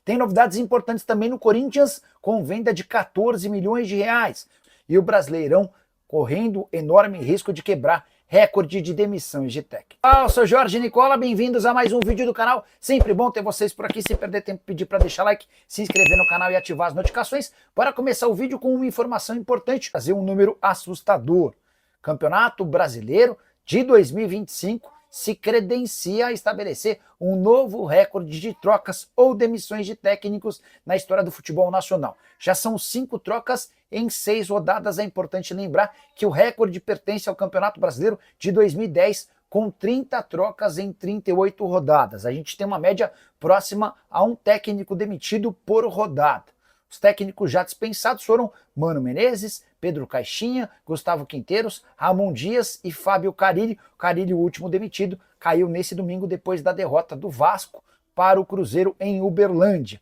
Tem novidades importantes também no Corinthians, com venda de 14 milhões de reais. E o Brasileirão correndo enorme risco de quebrar recorde de demissões de técnico. Olá, eu sou Jorge Nicola, bem-vindos a mais um vídeo do canal. Sempre bom ter vocês por aqui. Sem perder tempo, pedir para deixar like, se inscrever no canal e ativar as notificações. Para começar o vídeo com uma informação importante, fazer um número assustador. Campeonato Brasileiro de 2025 se credencia a estabelecer um novo recorde de trocas ou demissões de técnicos na história do futebol nacional. Já são 5 trocas em 6 rodadas. É importante lembrar que o recorde pertence ao Campeonato Brasileiro de 2010, com 30 trocas em 38 rodadas. A gente tem uma média próxima a um técnico demitido por rodada. Os técnicos já dispensados foram Mano Menezes, Pedro Caixinha, Gustavo Quinteiros, Ramon Dias e Fábio Carille. O Carille, o último demitido, caiu nesse domingo depois da derrota do Vasco para o Cruzeiro em Uberlândia.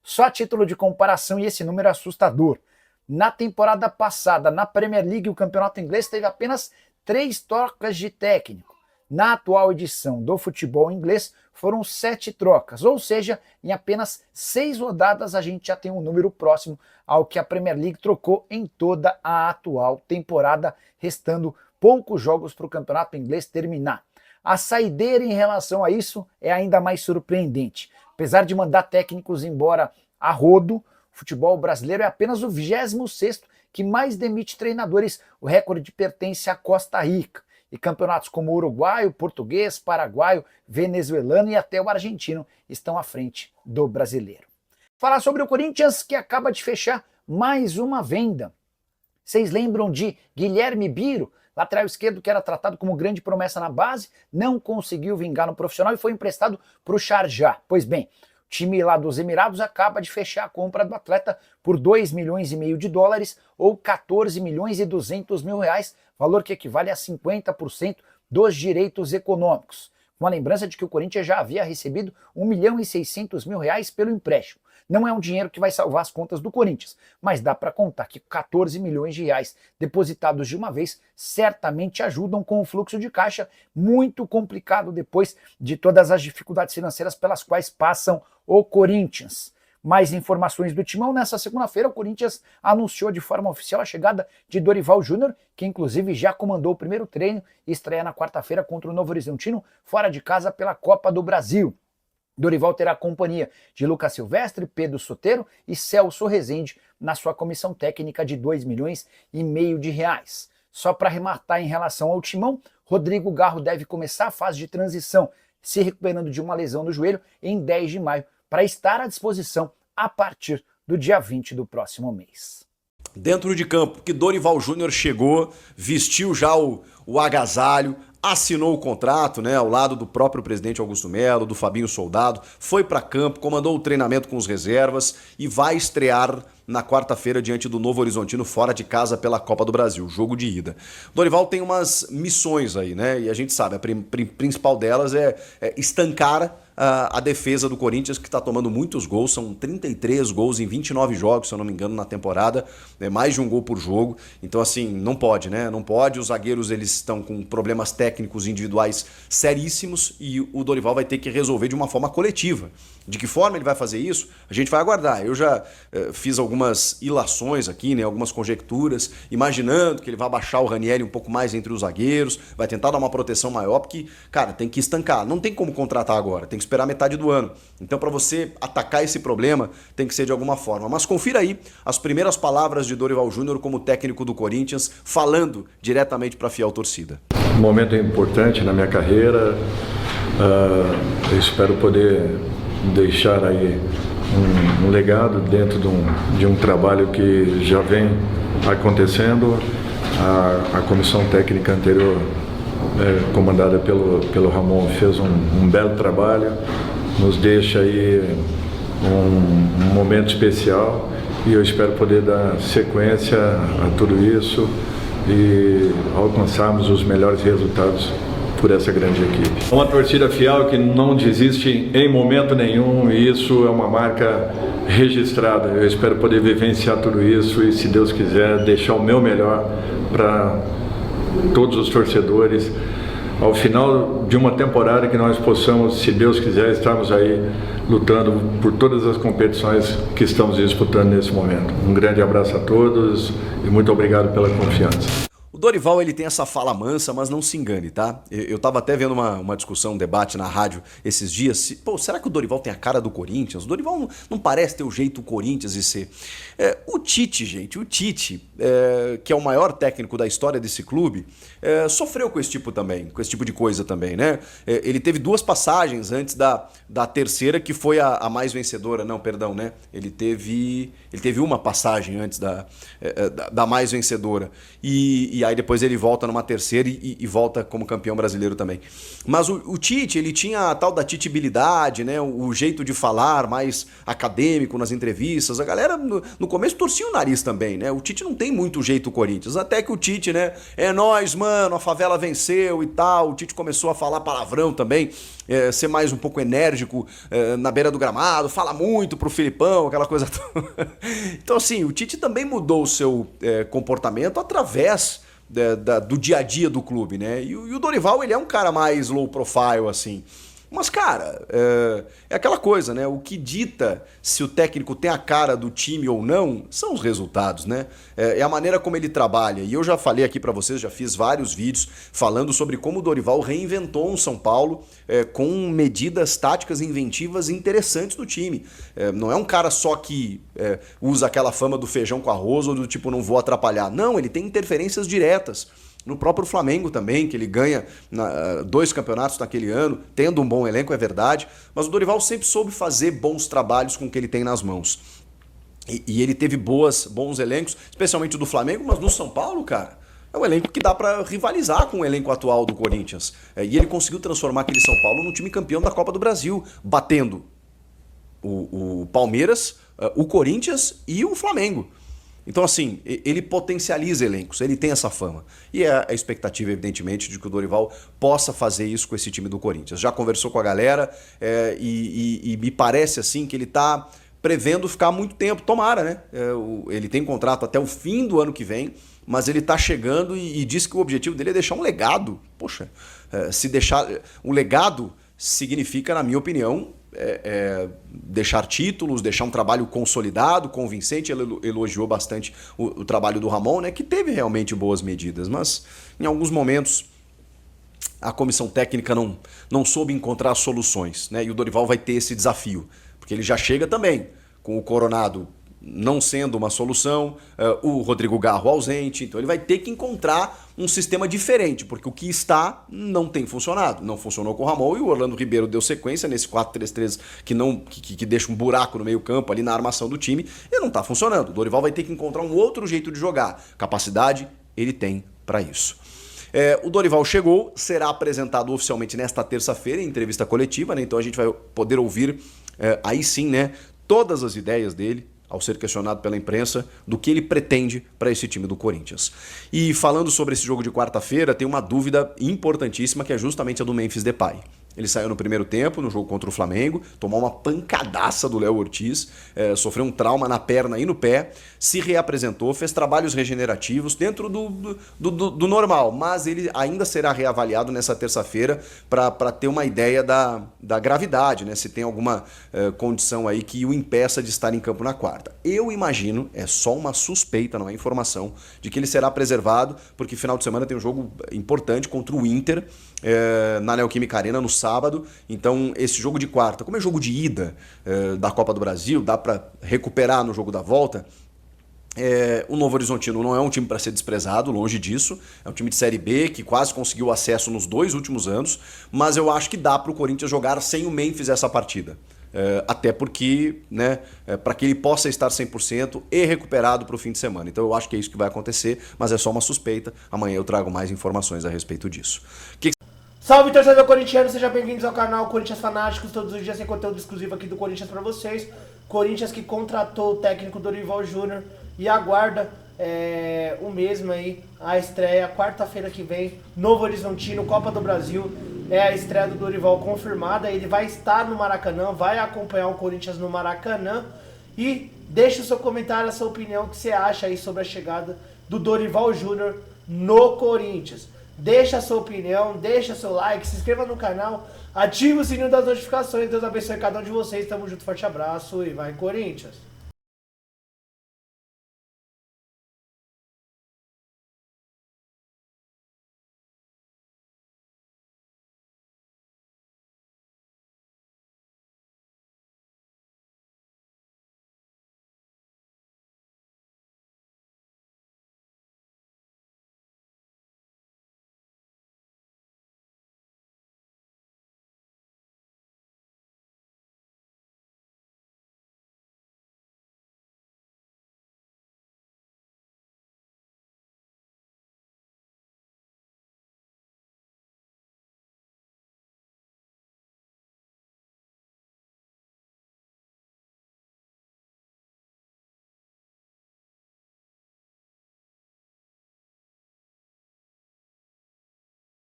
Só a título de comparação, e esse número é assustador. Na temporada passada, na Premier League, o campeonato inglês teve apenas 3 trocas de técnico. Na atual edição do futebol inglês, foram 7 trocas, ou seja, em apenas 6 rodadas a gente já tem um número próximo ao que a Premier League trocou em toda a atual temporada, restando poucos jogos para o campeonato inglês terminar. A saideira em relação a isso é ainda mais surpreendente. Apesar de mandar técnicos embora a rodo, o futebol brasileiro é apenas o 26º que mais demite treinadores. O recorde pertence à Costa Rica. E campeonatos como o uruguaio, português, paraguaio, venezuelano e até o argentino estão à frente do brasileiro. Falar sobre o Corinthians, que acaba de fechar mais uma venda. Vocês lembram de Guilherme Biro, lateral esquerdo que era tratado como grande promessa na base, não conseguiu vingar no profissional e foi emprestado para o Sharjah. Pois bem, o time lá dos Emirados acaba de fechar a compra do atleta por 2,5 milhões de dólares ou 14 milhões e 200 mil reais, valor que equivale a 50% dos direitos econômicos. Com a lembrança de que o Corinthians já havia recebido 1 milhão e 600 mil reais pelo empréstimo. Não é um dinheiro que vai salvar as contas do Corinthians, mas dá para contar que 14 milhões de reais depositados de uma vez certamente ajudam com o fluxo de caixa muito complicado depois de todas as dificuldades financeiras pelas quais passam o Corinthians. Mais informações do Timão. Nessa segunda-feira, o Corinthians anunciou de forma oficial a chegada de Dorival Júnior, que inclusive já comandou o primeiro treino e estreia na quarta-feira contra o Novo Horizontino, fora de casa pela Copa do Brasil. Dorival terá a companhia de Lucas Silvestre, Pedro Soteiro e Celso Rezende na sua comissão técnica de 2,5 milhões de reais. Só para arrematar em relação ao Timão, Rodrigo Garro deve começar a fase de transição, se recuperando de uma lesão no joelho em 10 de maio, para estar à disposição a partir do dia 20 do próximo mês. Dentro de campo, que Dorival Júnior chegou, vestiu já o agasalho, assinou o contrato, né, ao lado do próprio presidente Augusto Melo, do Fabinho Soldado, foi para campo, comandou o treinamento com os reservas e vai estrear na quarta-feira diante do Novo Horizontino fora de casa pela Copa do Brasil, jogo de ida. Dorival tem umas missões aí, né, e a gente sabe, a principal delas é estancar a defesa do Corinthians, que está tomando muitos gols, são 33 gols em 29 jogos, se eu não me engano, na temporada, mais de um gol por jogo, então assim, não pode, né, não pode, os zagueiros eles estão com problemas técnicos individuais seríssimos e o Dorival vai ter que resolver de uma forma coletiva. De que forma ele vai fazer isso? A gente vai aguardar. Eu já fiz algumas ilações aqui, né, algumas conjecturas, imaginando que ele vai baixar o Ranieri um pouco mais entre os zagueiros, vai tentar dar uma proteção maior, porque, cara, tem que estancar. Não tem como contratar agora, tem que esperar metade do ano. Então, para você atacar esse problema, tem que ser de alguma forma. Mas confira aí as primeiras palavras de Dorival Júnior como técnico do Corinthians, falando diretamente para a fiel torcida. Um momento importante na minha carreira. Eu espero poder deixar aí um legado dentro de um trabalho que já vem acontecendo. A comissão técnica anterior, comandada pelo Ramon, fez um belo trabalho, nos deixa aí um momento especial e eu espero poder dar sequência a tudo isso e alcançarmos os melhores resultados por essa grande equipe. Uma torcida fiel que não desiste em momento nenhum e isso é uma marca registrada. Eu espero poder vivenciar tudo isso e, se Deus quiser, deixar o meu melhor para todos os torcedores ao final de uma temporada que nós possamos, se Deus quiser, estarmos aí lutando por todas as competições que estamos disputando nesse momento. Um grande abraço a todos e muito obrigado pela confiança. O Dorival, ele tem essa fala mansa, mas não se engane, tá? Eu tava até vendo uma discussão, um debate na rádio esses dias. Pô, será que o Dorival tem a cara do Corinthians? O Dorival não parece ter o jeito Corinthians de ser. O Tite, gente, que é o maior técnico da história desse clube, sofreu com esse tipo de coisa também, né? Ele teve 2 passagens antes da terceira, que foi a mais vencedora. Não, perdão, né? Ele teve uma passagem antes da mais vencedora. E aí depois ele volta numa terceira e volta como campeão brasileiro também. Mas o Tite, ele tinha a tal da titibilidade, né? O jeito de falar mais acadêmico nas entrevistas. A galera no começo torcia o nariz também, né? O Tite não tem muito jeito Corinthians. Até que o Tite, né? É nóis, mano, a favela venceu e tal. O Tite começou a falar palavrão também, ser mais um pouco enérgico na beira do gramado, fala muito pro Filipão, aquela coisa toda. Então assim, o Tite também mudou o seu comportamento através do dia a dia do clube, né? E o Dorival, ele é um cara mais low profile, assim. Mas, cara, é aquela coisa, né? O que dita se o técnico tem a cara do time ou não são os resultados, né? É a maneira como ele trabalha. E eu já falei aqui pra vocês, já fiz vários vídeos falando sobre como o Dorival reinventou um São Paulo com medidas táticas inventivas interessantes do time. Não é um cara só que usa aquela fama do feijão com arroz ou do tipo não vou atrapalhar. Não, ele tem interferências diretas. No próprio Flamengo também, que ele ganha 2 campeonatos naquele ano, tendo um bom elenco, é verdade, mas o Dorival sempre soube fazer bons trabalhos com o que ele tem nas mãos. E ele teve bons elencos, especialmente o do Flamengo, mas no São Paulo, cara, é um elenco que dá pra rivalizar com o elenco atual do Corinthians. E ele conseguiu transformar aquele São Paulo num time campeão da Copa do Brasil, batendo o Palmeiras, o Corinthians e o Flamengo. Então, assim, ele potencializa elencos, ele tem essa fama. E é a expectativa, evidentemente, de que o Dorival possa fazer isso com esse time do Corinthians. Já conversou com a galera e me parece, assim, que ele está prevendo ficar muito tempo. Tomara, né? Ele tem contrato até o fim do ano que vem, mas ele está chegando e diz que o objetivo dele é deixar um legado. Poxa, se deixar um legado significa, na minha opinião, deixar títulos, deixar um trabalho consolidado, convincente. Ele elogiou bastante o trabalho do Ramon, né, que teve realmente boas medidas, mas em alguns momentos a comissão técnica não soube encontrar soluções, né, e o Dorival vai ter esse desafio, porque ele já chega também com o Coronado não sendo uma solução, o Rodrigo Garro ausente, então ele vai ter que encontrar um sistema diferente, porque o que está não tem funcionado. Não funcionou com o Ramon e o Orlando Ribeiro deu sequência nesse 4-3-3 que deixa um buraco no meio campo ali na armação do time e não está funcionando. O Dorival vai ter que encontrar um outro jeito de jogar. Capacidade ele tem para isso. O Dorival chegou, será apresentado oficialmente nesta terça-feira em entrevista coletiva, né? Então a gente vai poder ouvir aí sim, né, todas as ideias dele, ao ser questionado pela imprensa, do que ele pretende para esse time do Corinthians. E falando sobre esse jogo de quarta-feira, tem uma dúvida importantíssima, que é justamente a do Memphis Depay. Ele saiu no primeiro tempo, no jogo contra o Flamengo, tomou uma pancadaça do Léo Ortiz, sofreu um trauma na perna e no pé, se reapresentou, fez trabalhos regenerativos dentro do normal, mas ele ainda será reavaliado nessa terça-feira para ter uma ideia da gravidade, né? Se tem alguma condição aí que o impeça de estar em campo na quarta. Eu imagino, é só uma suspeita, não é informação, de que ele será preservado, porque final de semana tem um jogo importante contra o Inter, na Neoquímica Arena no sábado. Então esse jogo de quarta, como é jogo de ida da Copa do Brasil, dá para recuperar no jogo da volta. O Novo Horizontino não é um time para ser desprezado, longe disso. É um time de Série B que quase conseguiu acesso nos 2 últimos anos, mas eu acho que dá para o Corinthians jogar sem o Memphis essa partida. Até porque, né, para que ele possa estar 100% e recuperado para o fim de semana. Então eu acho que é isso que vai acontecer, mas é só uma suspeita. Amanhã eu trago mais informações a respeito disso. Salve, torcedor corintiano, sejam bem-vindos ao canal Corinthians Fanáticos. Todos os dias tem conteúdo exclusivo aqui do Corinthians para vocês. Corinthians que contratou o técnico Dorival Júnior e aguarda o mesmo aí, a estreia quarta-feira que vem, Novo Horizontino, Copa do Brasil. É a estreia do Dorival confirmada. Ele vai estar no Maracanã, vai acompanhar o Corinthians no Maracanã. E deixe o seu comentário, a sua opinião, o que você acha aí sobre a chegada do Dorival Júnior no Corinthians. deixa a sua opinião, deixa seu like, se inscreva no canal, ativa o sininho das notificações. Deus abençoe cada um de vocês. Tamo junto, forte abraço e vai Corinthians!